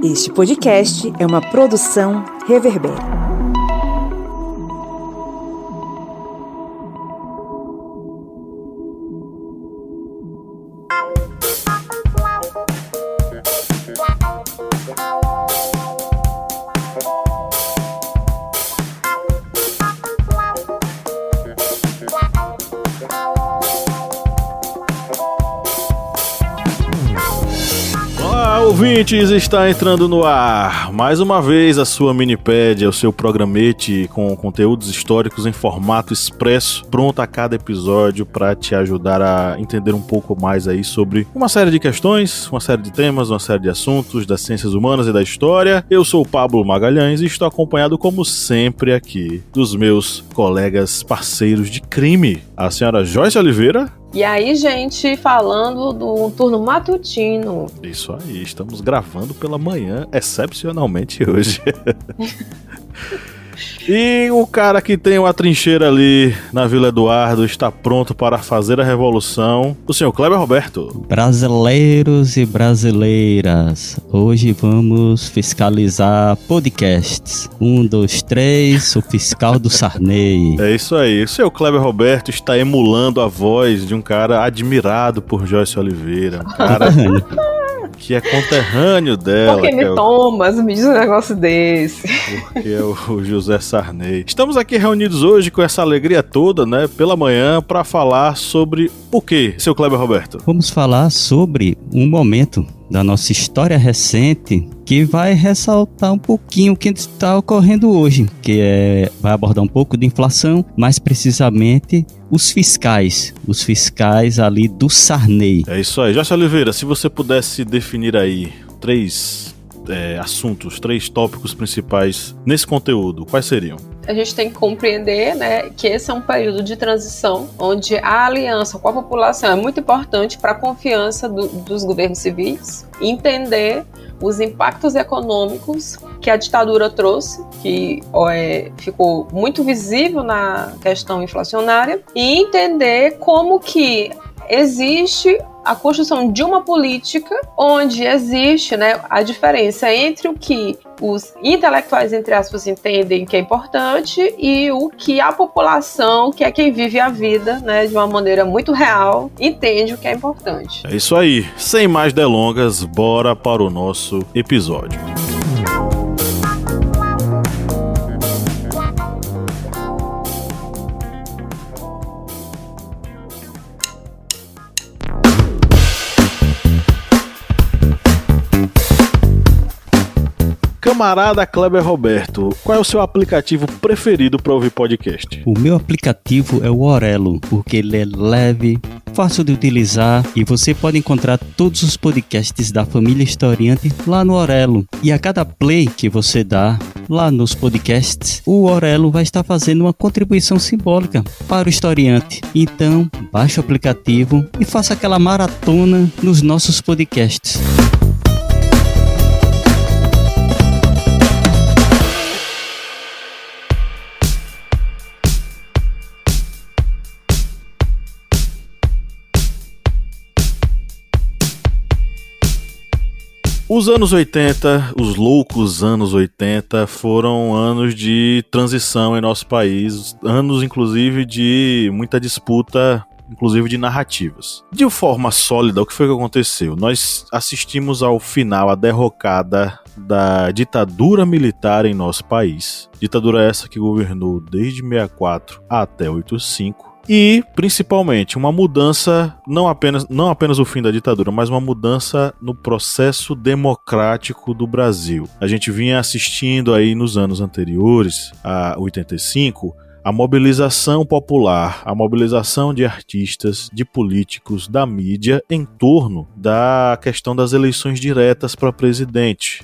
Este podcast é uma produção Reverber. Ouvintes, está entrando no ar mais uma vez a sua Minipédia, o seu programete com conteúdos históricos em formato expresso, pronto a cada episódio para te ajudar a entender um pouco mais aí sobre uma série de questões, uma série de temas, uma série de assuntos das ciências humanas e da história. Eu sou o Pablo Magalhães e estou acompanhado como sempre aqui dos meus colegas parceiros de crime, a senhora Joyce Oliveira. E aí, gente, falando do turno matutino. Isso aí, estamos gravando pela manhã, excepcionalmente hoje. E o cara que tem uma trincheira ali na Vila Eduardo está pronto para fazer a revolução, o senhor Kleber Roberto. Brasileiros e brasileiras, hoje vamos fiscalizar podcasts. 1, 2, 3, o fiscal do Sarney. É isso aí, o senhor Kleber Roberto está emulando a voz de um cara admirado por Joyce Oliveira, um cara que é conterrâneo dela. Por que Thomas me diz um negócio desse? Porque é o José Sarney. Estamos aqui reunidos hoje com essa alegria toda, né, pela manhã, para falar sobre o quê, seu Kleber Roberto? Vamos falar sobre um momento da nossa história recente que vai ressaltar um pouquinho o que está ocorrendo hoje, que vai abordar um pouco de inflação, mais precisamente os fiscais ali do Sarney. É isso aí. Joyce Oliveira, se você pudesse definir aí três assuntos, 3 tópicos principais nesse conteúdo, quais seriam? A gente tem que compreender, né, que esse é um período de transição onde a aliança com a população é muito importante para a confiança dos governos civis, entender os impactos econômicos que a ditadura trouxe, que ficou muito visível na questão inflacionária, e entender como que existe a construção de uma política onde existe, né, a diferença entre o que os intelectuais, entre aspas, entendem que é importante e o que a população, que é quem vive a vida, né, de uma maneira muito real, entende o que é importante. É isso aí. Sem mais delongas, bora para o nosso episódio. Camarada Kleber Roberto, qual é o seu aplicativo preferido para ouvir podcast? O meu aplicativo é o Orelo, porque ele é leve, fácil de utilizar e você pode encontrar todos os podcasts da família Historiante lá no Orelo. E a cada play que você dá lá nos podcasts, o Orelo vai estar fazendo uma contribuição simbólica para o Historiante. Então, baixe o aplicativo e faça aquela maratona nos nossos podcasts. Os anos 80, os loucos anos 80, foram anos de transição em nosso país, anos inclusive de muita disputa, inclusive de narrativas. De forma sólida, o que foi que aconteceu? Nós assistimos ao final, a derrocada da ditadura militar em nosso país. Ditadura essa que governou desde 64 até 85. E, principalmente, uma mudança, não apenas o fim da ditadura, mas uma mudança no processo democrático do Brasil. A gente vinha assistindo aí nos anos anteriores, a 85, a mobilização popular, a mobilização de artistas, de políticos, da mídia em torno da questão das eleições diretas para presidente,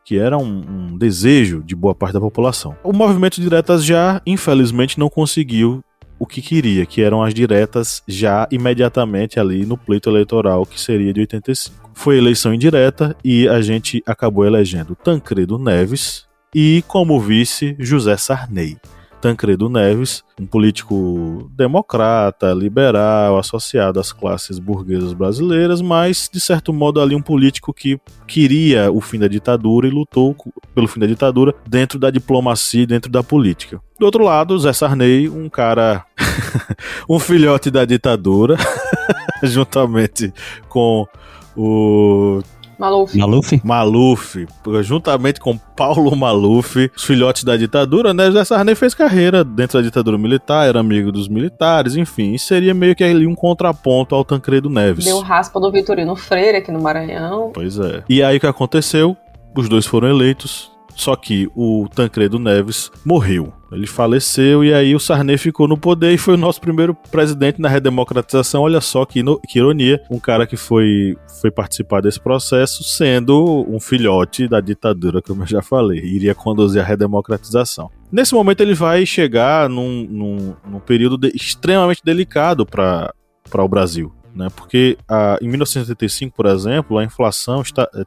que era um desejo de boa parte da população. O movimento diretas já, infelizmente, não conseguiu o que queria, que eram as diretas já imediatamente ali no pleito eleitoral, que seria de 85. Foi eleição indireta e a gente acabou elegendo Tancredo Neves e, como vice, José Sarney. Tancredo Neves, um político democrata, liberal, associado às classes burguesas brasileiras, mas, de certo modo, ali um político que queria o fim da ditadura e lutou pelo fim da ditadura dentro da diplomacia e dentro da política. Do outro lado, Zé Sarney, um cara, um filhote da ditadura, juntamente com o Maluf, juntamente com Paulo Maluf, os filhotes da ditadura, né? José Sarney fez carreira dentro da ditadura militar, era amigo dos militares, enfim, e seria meio que ali um contraponto ao Tancredo Neves. Deu raspa do Vitorino Freire aqui no Maranhão. Pois é. E aí o que aconteceu? Os dois foram eleitos, só que o Tancredo Neves morreu. Ele faleceu e aí o Sarney ficou no poder e foi o nosso primeiro presidente na redemocratização. Olha só que ironia, um cara que foi participar desse processo sendo um filhote da ditadura, como eu já falei, iria conduzir a redemocratização. Nesse momento ele vai chegar num período extremamente delicado para o Brasil. Né, porque em 1975, por exemplo, a inflação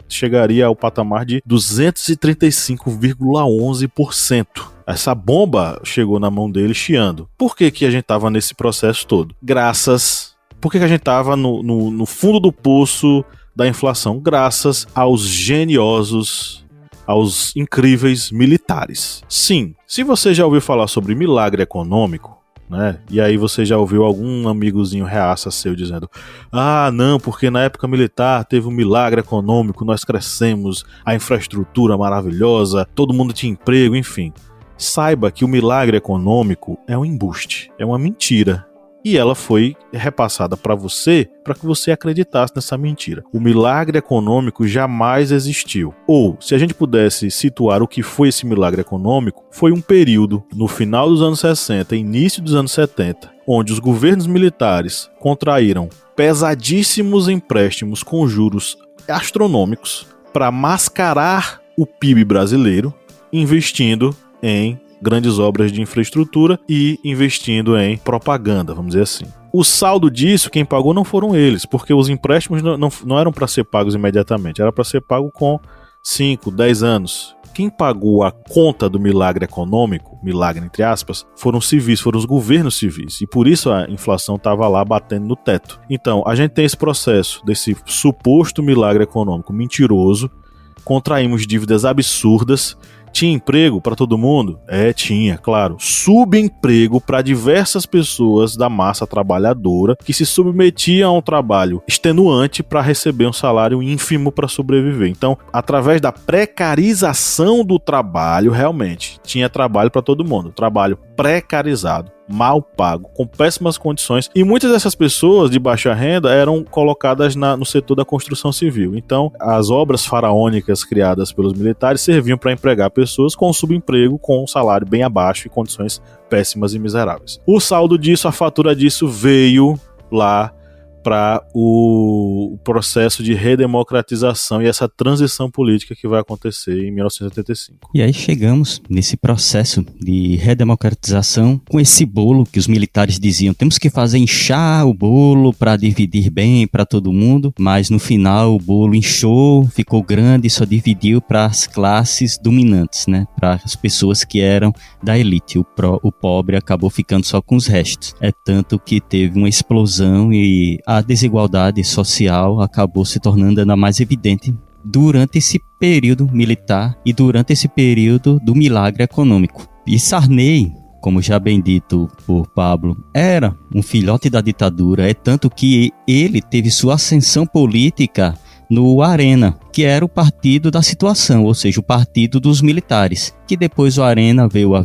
chegaria ao patamar de 235,11%. Essa bomba chegou na mão dele chiando. Por que a gente estava nesse processo todo? Por que a gente estava no fundo do poço da inflação? Graças aos geniosos, aos incríveis militares. Sim, se você já ouviu falar sobre milagre econômico, né? E aí você já ouviu algum amigozinho reaça seu dizendo: ah, não, porque na época militar teve um milagre econômico, nós crescemos, a infraestrutura maravilhosa, todo mundo tinha emprego, enfim. Saiba que o milagre econômico é um embuste, é uma mentira. E ela foi repassada para você, para que você acreditasse nessa mentira. O milagre econômico jamais existiu. Ou, se a gente pudesse situar o que foi esse milagre econômico, foi um período, no final dos anos 60 e início dos anos 70, onde os governos militares contraíram pesadíssimos empréstimos com juros astronômicos para mascarar o PIB brasileiro, investindo em grandes obras de infraestrutura e investindo em propaganda, vamos dizer assim. O saldo disso, quem pagou não foram eles, porque os empréstimos não eram para ser pagos imediatamente, era para ser pago com 5, 10 anos. Quem pagou a conta do milagre econômico, milagre entre aspas, foram civis, foram os governos civis, e por isso a inflação estava lá batendo no teto. Então, a gente tem esse processo desse suposto milagre econômico mentiroso, contraímos dívidas absurdas. Tinha emprego para todo mundo? Tinha, claro. Subemprego para diversas pessoas da massa trabalhadora que se submetiam a um trabalho extenuante para receber um salário ínfimo para sobreviver. Então, através da precarização do trabalho, realmente, tinha trabalho para todo mundo. Trabalho precarizado, mal pago, com péssimas condições, e muitas dessas pessoas de baixa renda eram colocadas no setor da construção civil. Então, as obras faraônicas criadas pelos militares serviam para empregar pessoas com subemprego, com um salário bem abaixo e condições péssimas e miseráveis. O saldo disso, a fatura disso veio lá para o processo de redemocratização e essa transição política que vai acontecer em 1985. E aí chegamos nesse processo de redemocratização com esse bolo que os militares diziam: temos que fazer inchar o bolo para dividir bem para todo mundo, mas no final o bolo inchou, ficou grande e só dividiu para as classes dominantes, né? Para as pessoas que eram da elite. O pobre acabou ficando só com os restos. É tanto que teve uma explosão e a desigualdade social acabou se tornando ainda mais evidente durante esse período militar e durante esse período do milagre econômico. E Sarney, como já bem dito por Pablo, era um filhote da ditadura, é tanto que ele teve sua ascensão política no Arena, que era o partido da situação, ou seja, o partido dos militares, que depois o Arena veio a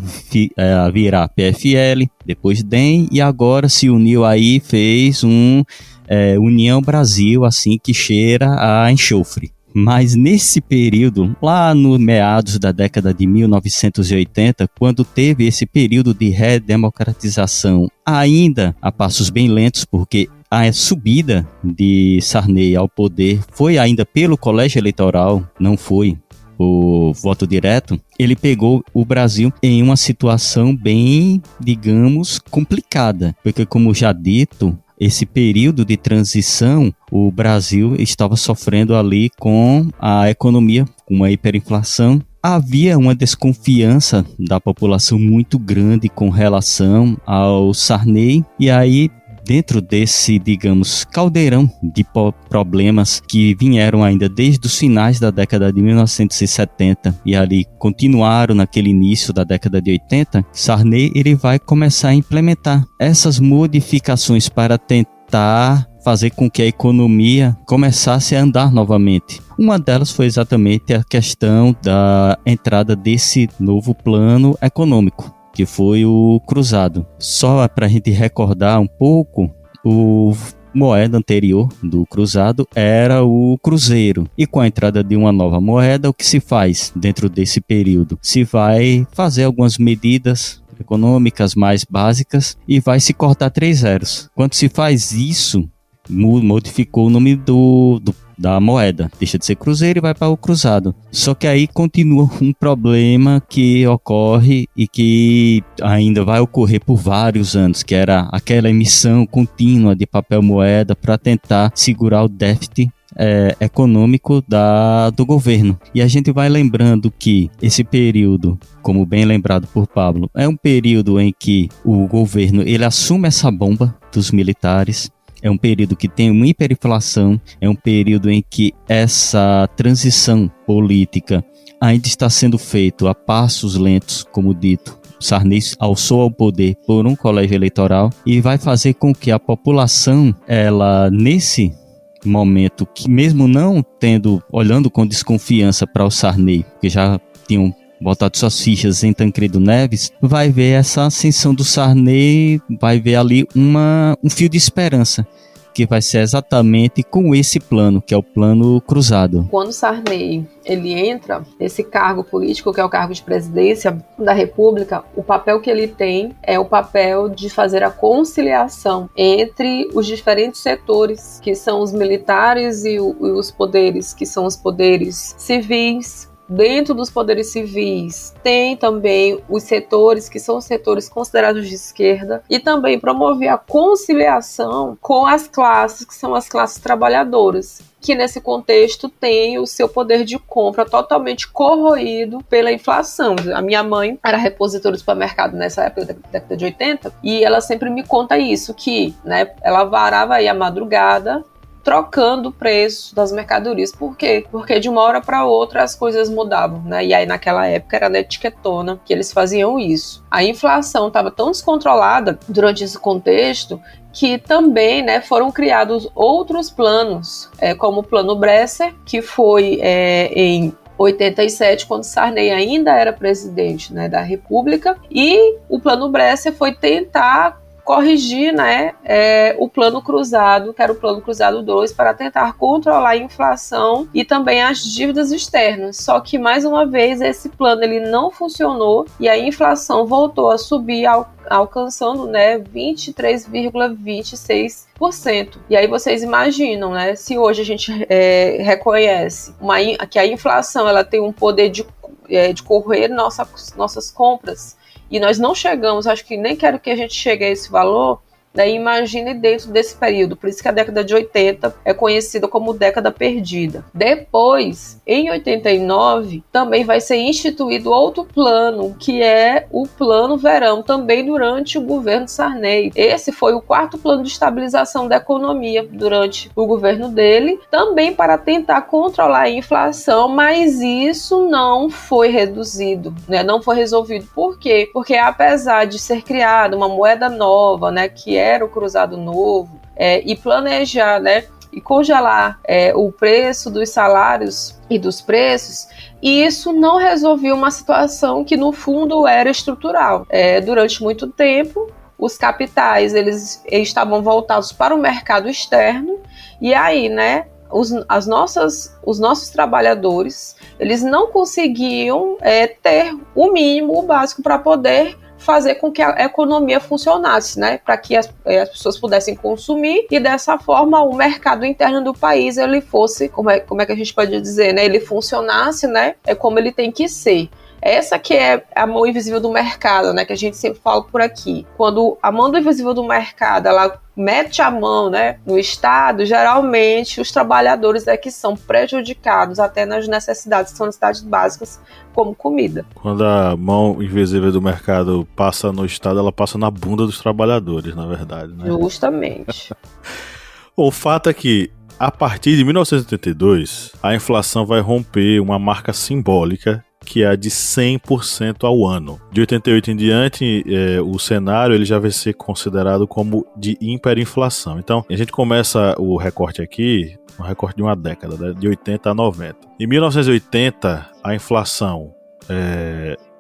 virar PFL, depois DEM, e agora se uniu aí, fez União Brasil, assim, que cheira a enxofre. Mas nesse período, lá no meados da década de 1980, quando teve esse período de redemocratização, ainda a passos bem lentos, porque a subida de Sarney ao poder foi ainda pelo colégio eleitoral, não foi o voto direto, ele pegou o Brasil em uma situação bem, digamos, complicada, porque, como já dito, esse período de transição, o Brasil estava sofrendo ali com a economia, com uma hiperinflação, havia uma desconfiança da população muito grande com relação ao Sarney, e aí dentro desse, digamos, caldeirão de problemas que vieram ainda desde os finais da década de 1970 e ali continuaram naquele início da década de 80, Sarney ele vai começar a implementar essas modificações para tentar fazer com que a economia começasse a andar novamente. Uma delas foi exatamente a questão da entrada desse novo plano econômico, que foi o cruzado. Só para a gente recordar um pouco, o moeda anterior do cruzado era o cruzeiro. E com a entrada de uma nova moeda, o que se faz dentro desse período? Se vai fazer algumas medidas econômicas mais básicas e vai se cortar 3 zeros. Quando se faz isso, modificou o nome da moeda, deixa de ser cruzeiro e vai para o cruzado. Só que aí continua um problema que ocorre e que ainda vai ocorrer por vários anos, que era aquela emissão contínua de papel moeda para tentar segurar o déficit econômico do governo. E a gente vai lembrando que esse período, como bem lembrado por Pablo, é um período em que o governo ele assume essa bomba dos militares. É um período que tem uma hiperinflação, é um período em que essa transição política ainda está sendo feita a passos lentos, como dito. Sarney alçou ao poder por um colégio eleitoral e vai fazer com que a população, ela nesse momento, que mesmo não olhando com desconfiança para o Sarney, que já tinham botado suas fichas em Tancredo Neves, vai ver essa ascensão do Sarney, vai ver ali um fio de esperança, que vai ser exatamente com esse plano, que é o plano cruzado. Quando Sarney ele entra nesse cargo político, que é o cargo de presidência da República, o papel que ele tem é o papel de fazer a conciliação entre os diferentes setores, que são os militares e os poderes, que são os poderes civis. Dentro dos poderes civis tem também os setores que são os setores considerados de esquerda, e também promover a conciliação com as classes que são as classes trabalhadoras, que nesse contexto tem o seu poder de compra totalmente corroído pela inflação. A minha mãe era repositora do supermercado nessa época da década de 80, e ela sempre me conta isso, que ela varava aí a madrugada trocando o preço das mercadorias. Por quê? Porque de uma hora para outra as coisas mudavam, né? E aí naquela época era na etiquetona que eles faziam isso. A inflação estava tão descontrolada durante esse contexto que também, foram criados outros planos, como o Plano Bresser, que foi em 87, quando Sarney ainda era presidente, da República, e o Plano Bresser foi tentar corrigir o plano cruzado, que era o plano cruzado 2, para tentar controlar a inflação e também as dívidas externas. Só que, mais uma vez, esse plano ele não funcionou e a inflação voltou a subir, alcançando 23,26%. E aí vocês imaginam, se hoje a gente reconhece que a inflação ela tem um poder de corroer nossas compras, e nós não chegamos, acho que nem quero que a gente chegue a esse valor, imagine dentro desse período. Por isso que a década de 80 é conhecida como década perdida. Depois, em 89, também vai ser instituído outro plano, que é o Plano Verão, também durante o governo Sarney. Esse foi o 4º plano de estabilização da economia durante o governo dele, também para tentar controlar a inflação, mas isso não foi reduzido, não foi resolvido. Por quê? Porque apesar de ser criada uma moeda nova, que era o cruzado novo, e planejar, e congelar o preço dos salários e dos preços, e isso não resolveu uma situação que no fundo era estrutural. Durante muito tempo, os capitais eles estavam voltados para o mercado externo, e aí, os nossos trabalhadores eles não conseguiam ter o mínimo, o básico, para poder fazer com que a economia funcionasse, para que as pessoas pudessem consumir, e dessa forma o mercado interno do país ele fosse, como é que a gente pode dizer, ele funcionasse, como ele tem que ser. Essa que é a mão invisível do mercado, né, que a gente sempre fala por aqui. Quando a mão invisível do mercado, ela mete a mão, né, no Estado, geralmente os trabalhadores é que são prejudicados até nas necessidades, que são necessidades básicas, como comida. Quando a mão invisível do mercado passa no Estado, ela passa na bunda dos trabalhadores, na verdade, né? Justamente. O fato é que, a partir de 1982, a inflação vai romper uma marca simbólica, que é a de 100% ao ano. De 88 em diante, o cenário ele já vai ser considerado como de hiperinflação. Então, a gente começa o recorte aqui, um recorte de uma década, né, de 80 a 90. Em 1980, a inflação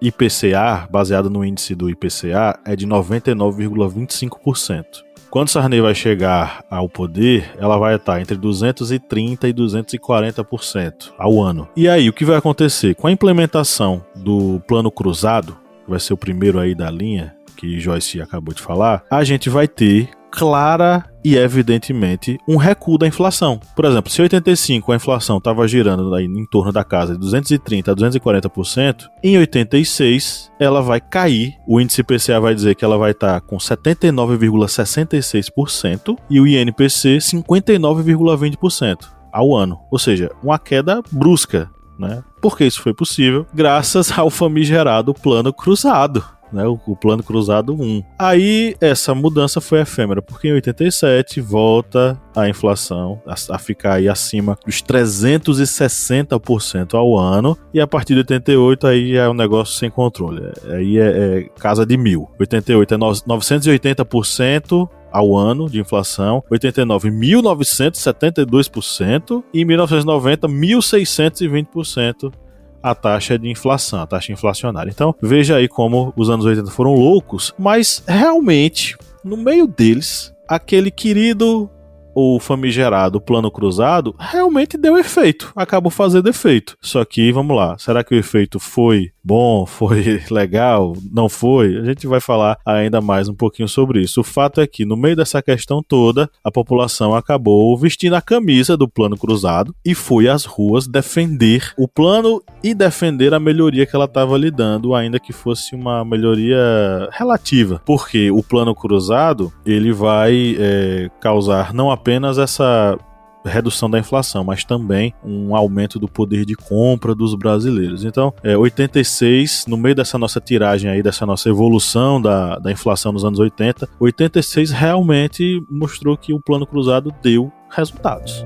IPCA, baseada no índice do IPCA, é de 99,25%. Quando Sarney vai chegar ao poder, ela vai estar entre 230% e 240% ao ano. E aí, o que vai acontecer? Com a implementação do Plano Cruzado, que vai ser o primeiro aí da linha, que Joyce acabou de falar, a gente vai ter clara e evidentemente um recuo da inflação. Por exemplo, se em 85 a inflação estava girando aí em torno da casa de 230% a 240%, em 86 ela vai cair, o índice IPCA vai dizer que ela vai estar com 79,66% e o INPC 59,20% ao ano, ou seja, uma queda brusca, né? Por que isso foi possível? Graças ao famigerado Plano Cruzado, né, o Plano Cruzado 1. Aí essa mudança foi efêmera, porque em 87 volta a inflação a ficar aí acima dos 360% ao ano, e a partir de 88 aí é um negócio sem controle, aí é casa de 1000. 88 é 980% ao ano de inflação, 89 1972% e em 1990 1620% a taxa de inflação, a taxa inflacionária. Então, veja aí como os anos 80 foram loucos, mas realmente, no meio deles, aquele querido ou famigerado Plano Cruzado realmente deu efeito, acabou fazendo efeito. Só que, vamos lá, será que o efeito foi bom, foi legal, não foi? A gente vai falar ainda mais um pouquinho sobre isso. O fato é que, no meio dessa questão toda, a população acabou vestindo a camisa do Plano Cruzado e foi às ruas defender o plano e defender a melhoria que ela estava lhe dando, ainda que fosse uma melhoria relativa. Porque o Plano Cruzado, ele vai causar não apenas essa redução da inflação, mas também um aumento do poder de compra dos brasileiros. Então, 86, no meio dessa nossa tiragem aí, dessa nossa evolução da inflação nos anos 80, 86 realmente mostrou que o Plano Cruzado deu resultados.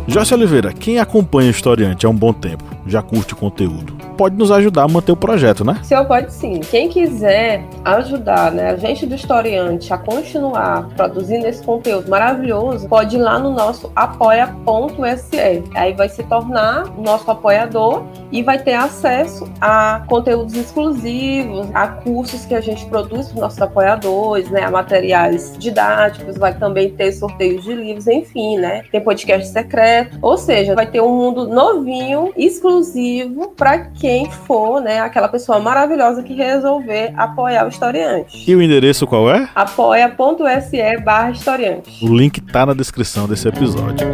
Joyce Oliveira, quem acompanha o Historiante há um bom tempo, já curte o conteúdo, pode nos ajudar a manter o projeto, né? Senhor, pode sim. Quem quiser ajudar, né, a gente do Historiante a continuar produzindo esse conteúdo maravilhoso, pode ir lá no nosso apoia.se. Aí vai se tornar nosso apoiador e vai ter acesso a conteúdos exclusivos, a cursos que a gente produz para os nossos apoiadores, né, a materiais didáticos, vai também ter sorteios de livros, enfim, né? Tem podcast secreto, ou seja, vai ter um mundo novinho, exclusivo para quem for, né, aquela pessoa maravilhosa que resolver apoiar o Historiante. E o endereço qual é? apoia.se/historiante. O link tá na descrição desse episódio.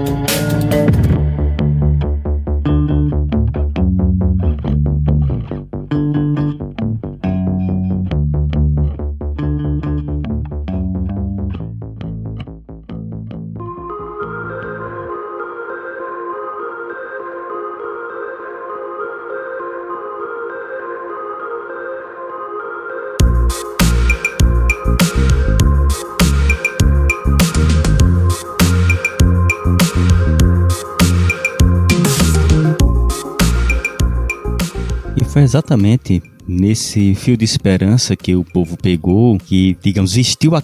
Foi exatamente nesse fio de esperança que o povo pegou, que, digamos, vestiu a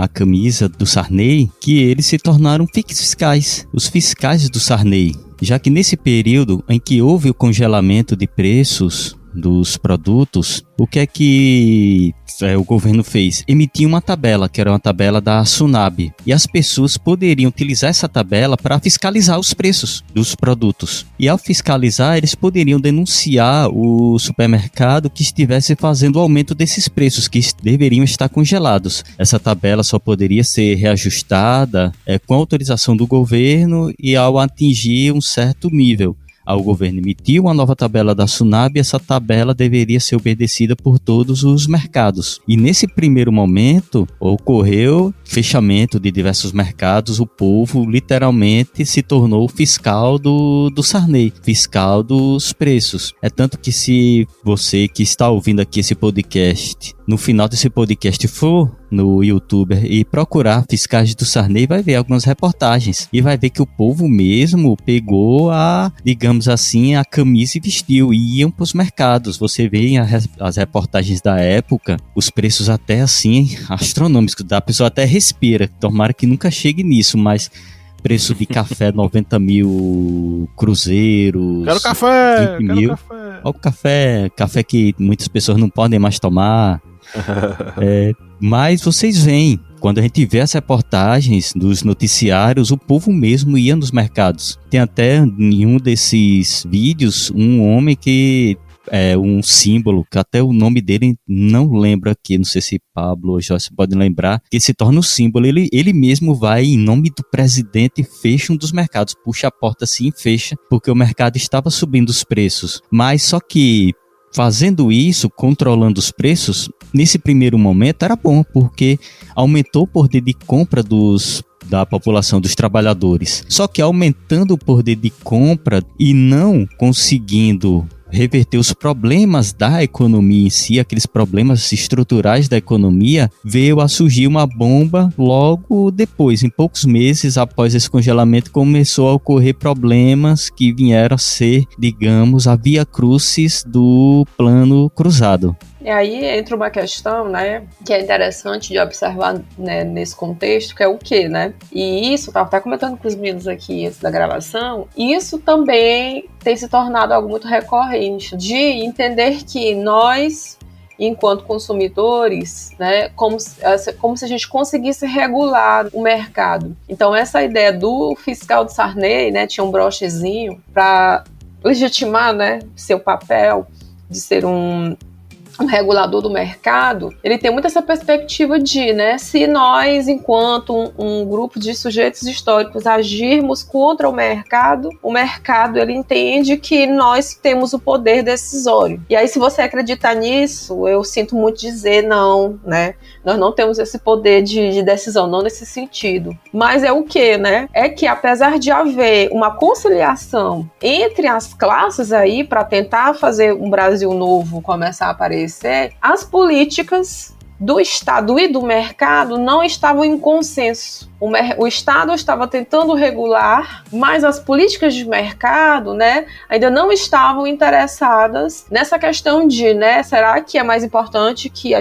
camisa do Sarney, que eles se tornaram fiscais, os fiscais do Sarney. Já que nesse período em que houve o congelamento de preços dos produtos, o que é que o governo fez? Emitiu uma tabela, que era uma tabela da Sunab, e as pessoas poderiam utilizar essa tabela para fiscalizar os preços dos produtos. E ao fiscalizar, eles poderiam denunciar o supermercado que estivesse fazendo o aumento desses preços, que deveriam estar congelados. Essa tabela só poderia ser reajustada com a autorização do governo e ao atingir um certo nível. O governo emitiu uma nova tabela da Sunab e essa tabela deveria ser obedecida por todos os mercados. E nesse primeiro momento ocorreu fechamento de diversos mercados, o povo literalmente se tornou fiscal do Sarney, fiscal dos preços. É tanto que se você que está ouvindo aqui esse podcast, no final desse podcast for no YouTube e procurar fiscais do Sarney, vai ver algumas reportagens e vai ver que o povo mesmo pegou digamos assim, a camisa e vestiu e iam para os mercados. Você vê as reportagens da época, os preços até assim astronômicos, a pessoa até respira, tomara que nunca chegue nisso, mas preço de café 90 mil cruzeiros, quero café, 20 mil. Olha o café que muitas pessoas não podem mais tomar. Mas vocês veem, quando a gente vê as reportagens dos noticiários, o povo mesmo ia nos mercados. Tem até em um desses vídeos um homem que é um símbolo, que até o nome dele não lembro aqui, não sei se Pablo ou Joyce podem lembrar, que se torna um símbolo. Ele mesmo vai, em nome do presidente, fecha um dos mercados, puxa a porta assim e fecha, porque o mercado estava subindo os preços. Mas só que fazendo isso, controlando os preços, nesse primeiro momento era bom, porque aumentou o poder de compra da população, dos trabalhadores. Só que aumentando o poder de compra e não conseguindo reverter os problemas da economia em si, aqueles problemas estruturais da economia, veio a surgir uma bomba logo depois. Em poucos meses após esse congelamento, começou a ocorrer problemas que vieram a ser, digamos, a via crucis do plano cruzado. E aí entra uma questão, né, que é interessante de observar, né, nesse contexto, que é o quê, né? E isso, eu estava até comentando com os meninos aqui antes da gravação, isso também tem se tornado algo muito recorrente, de entender que nós, enquanto consumidores, né, como se a gente conseguisse regular o mercado. Então essa ideia do fiscal de Sarney, né, tinha um brochezinho para legitimar, né, seu papel de ser um regulador do mercado, ele tem muito essa perspectiva de, né, se nós, enquanto um grupo de sujeitos históricos, agirmos contra o mercado ele entende que nós temos o poder decisório. E aí, se você acreditar nisso, eu sinto muito dizer não, né? Nós não temos esse poder de decisão, não nesse sentido. Mas é o quê, né? É que apesar de haver uma conciliação entre as classes aí para tentar fazer um Brasil novo começar a aparecer, as políticas do Estado e do mercado não estavam em consenso. O Estado estava tentando regular, mas as políticas de mercado, né, ainda não estavam interessadas nessa questão de, né, será que é mais importante que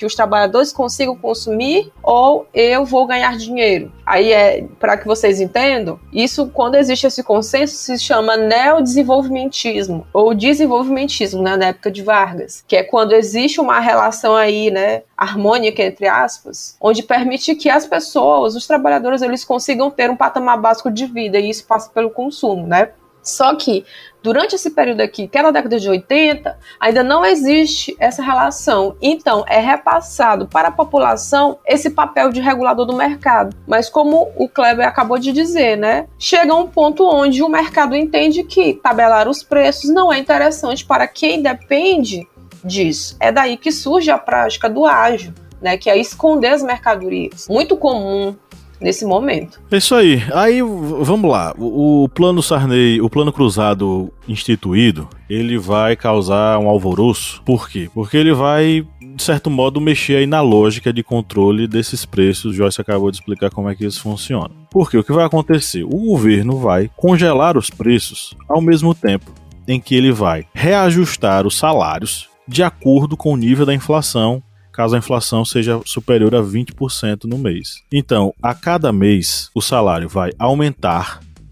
os trabalhadores consigam consumir ou eu vou ganhar dinheiro? Aí para que vocês entendam, isso, quando existe esse consenso, se chama neodesenvolvimentismo ou desenvolvimentismo, né, na época de Vargas, que é quando existe uma relação aí, né, harmônica, entre aspas, onde permite que as pessoas, os trabalhadores, eles consigam ter um patamar básico de vida, e isso passa pelo consumo, né? Só que, durante esse período aqui, que é na década de 80, ainda não existe essa relação. Então, é repassado para a população esse papel de regulador do mercado. Mas como o Kleber acabou de dizer, né? Chega um ponto onde o mercado entende que tabelar os preços não é interessante para quem depende disso. É daí que surge a prática do ágio, né? Que é esconder as mercadorias. Muito comum nesse momento. É isso aí. Aí, vamos lá. O plano Sarney, o plano cruzado instituído, ele vai causar um alvoroço. Por quê? Porque ele vai, de certo modo, mexer aí na lógica de controle desses preços. Joyce acabou de explicar como é que isso funciona. Porque o que vai acontecer? O governo vai congelar os preços ao mesmo tempo em que ele vai reajustar os salários de acordo com o nível da inflação, caso a inflação seja superior a 20% no mês. Então, a cada mês, o salário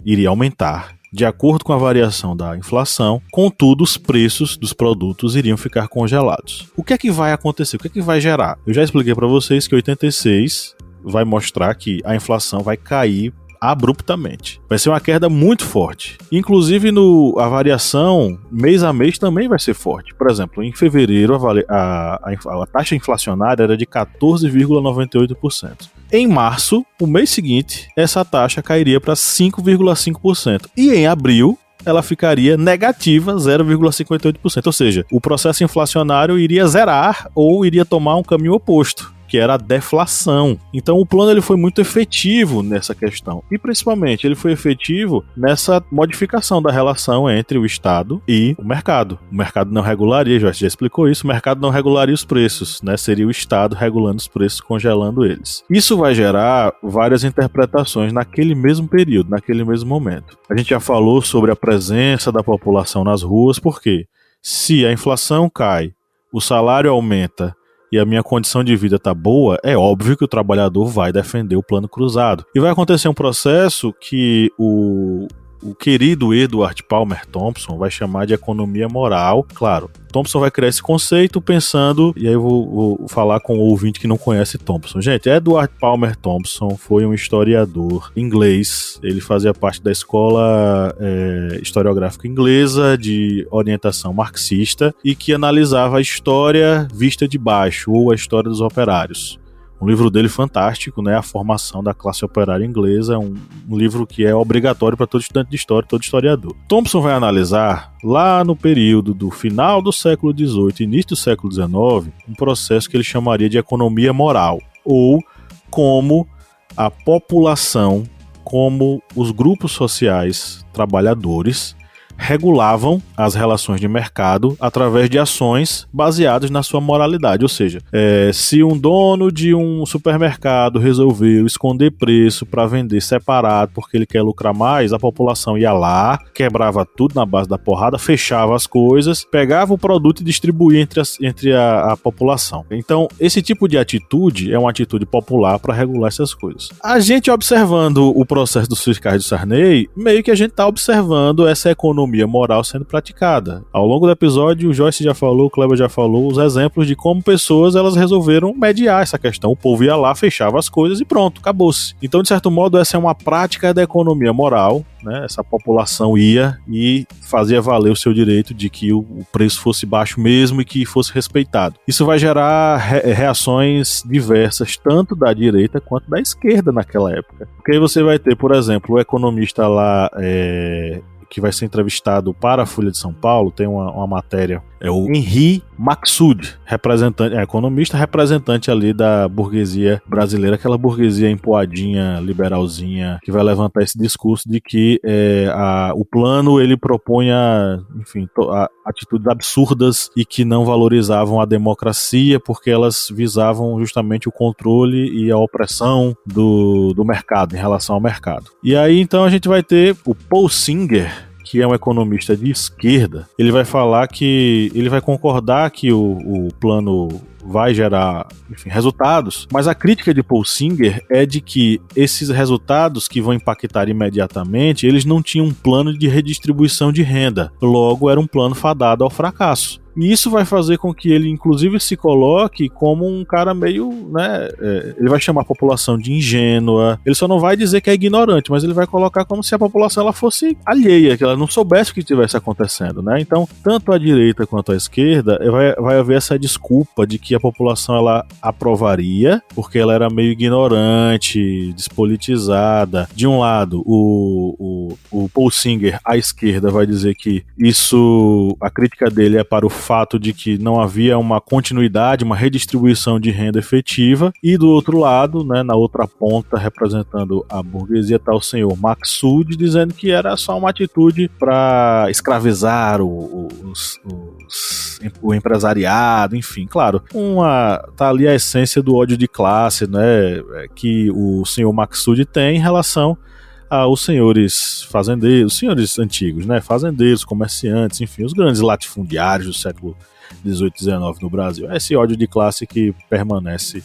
iria aumentar de acordo com a variação da inflação, contudo os preços dos produtos iriam ficar congelados. O que é que vai acontecer? O que é que vai gerar? Eu já expliquei para vocês que 86 vai mostrar que a inflação vai cair abruptamente. Vai ser uma queda muito forte. Inclusive, a variação mês a mês também vai ser forte. Por exemplo, em fevereiro, a taxa inflacionária era de 14,98%. Em março, o mês seguinte, essa taxa cairia para 5,5%. E em abril, ela ficaria negativa 0,58%. Ou seja, o processo inflacionário iria zerar ou iria tomar um caminho oposto, que era a deflação. Então o plano ele foi muito efetivo nessa questão. E principalmente ele foi efetivo nessa modificação da relação entre o Estado e o mercado. O mercado não regularia, já explicou isso, o mercado não regularia os preços, né? Seria o Estado regulando os preços, congelando eles. Isso vai gerar várias interpretações naquele mesmo período, naquele mesmo momento. A gente já falou sobre a presença da população nas ruas, porque se a inflação cai, o salário aumenta e a minha condição de vida tá boa, é óbvio que o trabalhador vai defender o plano cruzado. E vai acontecer um processo que o querido Edward Palmer Thompson vai chamar de economia moral. Claro, Thompson vai criar esse conceito pensando, e aí eu vou falar com o ouvinte que não conhece Thompson. Gente, Edward Palmer Thompson foi um historiador inglês, ele fazia parte da escola historiográfica inglesa de orientação marxista e que analisava a história vista de baixo, ou a história dos operários. Um livro dele fantástico, né? A Formação da Classe Operária Inglesa, é um livro que é obrigatório para todo estudante de história, todo historiador. Thompson vai analisar, lá no período do final do século XVIII e início do século XIX, um processo que ele chamaria de economia moral, ou como a população, como os grupos sociais trabalhadores regulavam as relações de mercado através de ações baseadas na sua moralidade. Ou seja, se um dono de um supermercado resolveu esconder preço para vender separado porque ele quer lucrar mais, a população ia lá, quebrava tudo na base da porrada, fechava as coisas, pegava o produto e distribuía entre a população. Então, esse tipo de atitude é uma atitude popular para regular essas coisas. A gente observando o processo dos fiscais do Sarney, meio que a gente está observando essa economia moral sendo praticada. Ao longo do episódio, o Joyce já falou, o Kleber já falou, os exemplos de como pessoas elas resolveram mediar essa questão. O povo ia lá, fechava as coisas e pronto, acabou-se. Então, de certo modo, essa é uma prática da economia moral, né? Essa população ia e fazia valer o seu direito de que o preço fosse baixo mesmo e que fosse respeitado. Isso vai gerar reações diversas, tanto da direita quanto da esquerda naquela época. Porque aí você vai ter, por exemplo, o economista lá que vai ser entrevistado para a Folha de São Paulo, tem uma matéria, é o Henri Maxud, economista, representante ali da burguesia brasileira, aquela burguesia empoadinha, liberalzinha, que vai levantar esse discurso de que o plano ele propunha, enfim, atitudes absurdas e que não valorizavam a democracia porque elas visavam justamente o controle e a opressão do mercado, em relação ao mercado. E aí então a gente vai ter o Paul Singer, que é um economista de esquerda. Ele vai falar que ele vai concordar que o plano vai gerar, enfim, resultados, mas a crítica de Paul Singer é de que esses resultados que vão impactar imediatamente, eles não tinham um plano de redistribuição de renda, logo era um plano fadado ao fracasso. E isso vai fazer com que ele, inclusive, se coloque como um cara meio, né, ele vai chamar a população de ingênua, ele só não vai dizer que é ignorante, mas ele vai colocar como se a população ela fosse alheia, que ela não soubesse o que estivesse acontecendo, né? Então, tanto a direita quanto a esquerda, vai haver essa desculpa de que a população ela aprovaria, porque ela era meio ignorante, despolitizada. De um lado, o Paul Singer, à esquerda, vai dizer que isso, a crítica dele é para o fato de que não havia uma continuidade, uma redistribuição de renda efetiva, e do outro lado, né, na outra ponta, representando a burguesia, está o senhor Maxud, dizendo que era só uma atitude para escravizar o empresariado, enfim, claro, tá ali a essência do ódio de classe, né, que o senhor Maxud tem em relação aos senhores fazendeiros, os senhores antigos, né, fazendeiros, comerciantes, enfim, os grandes latifundiários do século XVIII e XIX no Brasil. É esse ódio de classe que permanece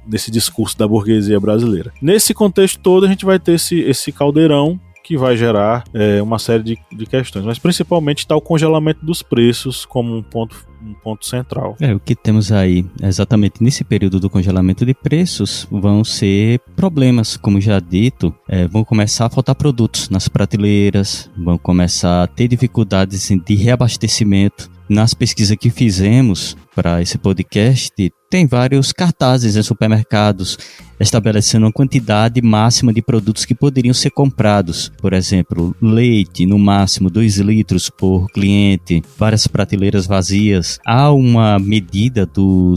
nesse discurso da burguesia brasileira. Nesse contexto todo, a gente vai ter esse caldeirão que vai gerar uma série de questões. Mas principalmente está o congelamento dos preços como um ponto central. O que temos aí, exatamente nesse período do congelamento de preços, vão ser problemas, como já dito, vão começar a faltar produtos nas prateleiras, vão começar a ter dificuldades de reabastecimento. Nas pesquisas que fizemos para esse podcast, tem vários cartazes em supermercados estabelecendo uma quantidade máxima de produtos que poderiam ser comprados. Por exemplo, leite, no máximo 2 litros por cliente, várias prateleiras vazias. Há uma medida do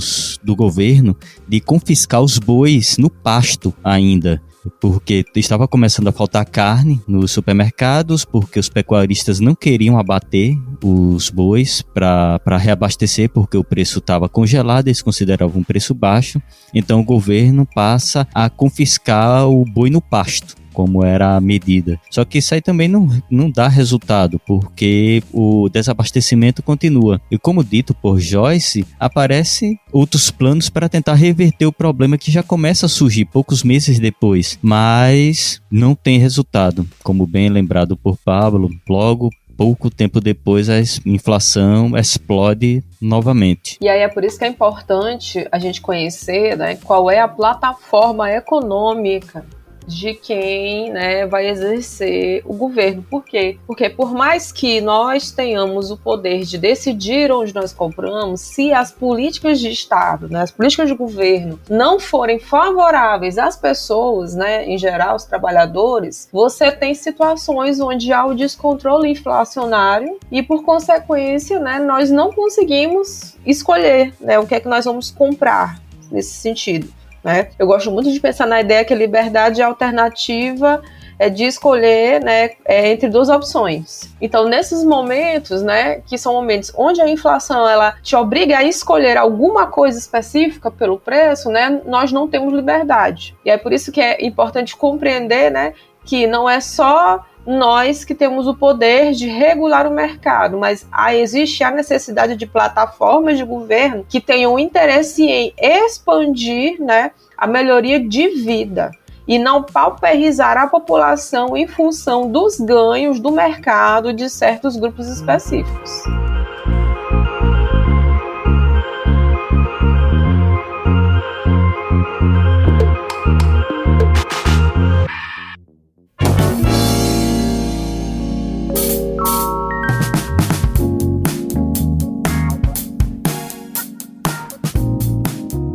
governo de confiscar os bois no pasto ainda, porque estava começando a faltar carne nos supermercados, porque os pecuaristas não queriam abater os bois para reabastecer, porque o preço estava congelado, eles consideravam um preço baixo. Então o governo passa a confiscar o boi no pasto, como era a medida. Só que isso aí também não dá resultado, porque o desabastecimento continua. E como dito por Joyce, aparecem outros planos para tentar reverter o problema que já começa a surgir poucos meses depois, mas não tem resultado. Como bem lembrado por Pablo, logo pouco tempo depois a inflação explode novamente. E aí é por isso que é importante a gente conhecer, né, qual é a plataforma econômica de quem, né, vai exercer o governo. Por quê? Porque por mais que nós tenhamos o poder de decidir onde nós compramos, se as políticas de Estado, né, as políticas de governo não forem favoráveis às pessoas, né, em geral, os trabalhadores, você tem situações onde há o descontrole inflacionário e, por consequência, né, nós não conseguimos escolher, né, o que é que nós vamos comprar nesse sentido. Né? Eu gosto muito de pensar na ideia que a liberdade alternativa é de escolher, né, entre duas opções. Então, nesses momentos, né, que são momentos onde a inflação ela te obriga a escolher alguma coisa específica pelo preço, né, nós não temos liberdade. E é por isso que é importante compreender, né, que não é só nós que temos o poder de regular o mercado, mas existe a necessidade de plataformas de governo que tenham interesse em expandir, né, a melhoria de vida e não pauperizar a população em função dos ganhos do mercado de certos grupos específicos.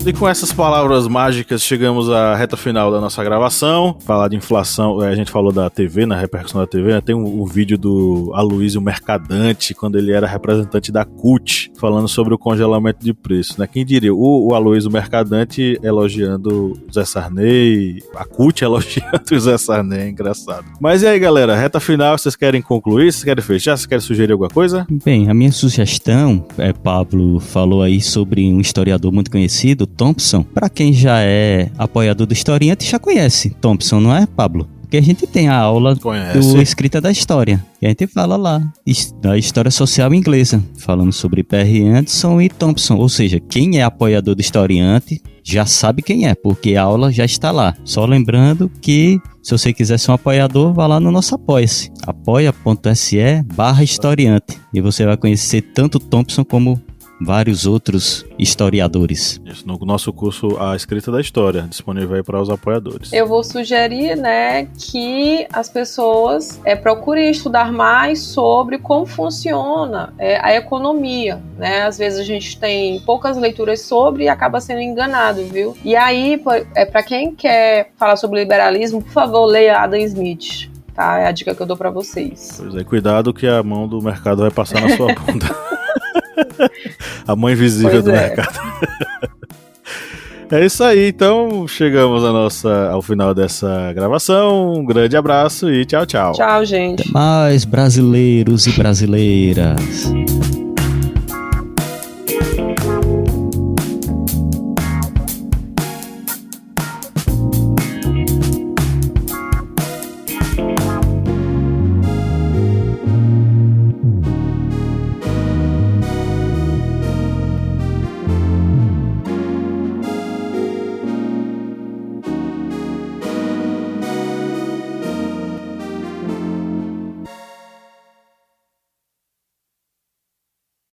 E com essas palavras mágicas chegamos à reta final da nossa gravação. Falar de inflação, a gente falou da TV, na repercussão da TV, né? Tem um vídeo do Aloysio Mercadante, quando ele era representante da CUT, falando sobre o congelamento de preços, né? Quem diria? O Aloysio Mercadante elogiando o Zé Sarney, a CUT elogiando o Zé Sarney, é engraçado. Mas e aí, galera, reta final, vocês querem concluir? Vocês querem fechar? Vocês querem sugerir alguma coisa? Bem, a minha sugestão, Pablo falou aí sobre um historiador muito conhecido, Thompson. Para quem já é apoiador do historiante, já conhece Thompson, não é, Pablo? Porque a gente tem a aula do Escrita da História, e a gente fala lá da história social inglesa, falando sobre Perry Anderson e Thompson. Ou seja, quem é apoiador do historiante já sabe quem é, porque a aula já está lá. Só lembrando que, se você quiser ser um apoiador, vá lá no nosso Apoia-se, apoia.se/historiante, e você vai conhecer tanto Thompson como vários outros historiadores. Isso, no nosso curso A Escrita da História, disponível aí para os apoiadores. Eu vou sugerir, né, que as pessoas procurem estudar mais sobre como funciona a economia, né? Às vezes a gente tem poucas leituras sobre e acaba sendo enganado, viu? E aí, para quem quer falar sobre liberalismo, por favor, leia Adam Smith, tá? É a dica que eu dou para vocês. Pois é, cuidado que a mão do mercado vai passar na sua bunda. A mão invisível do mercado. É isso aí, então chegamos ao final dessa gravação. Um grande abraço e tchau, tchau. Tchau, gente. Até mais, brasileiros e brasileiras.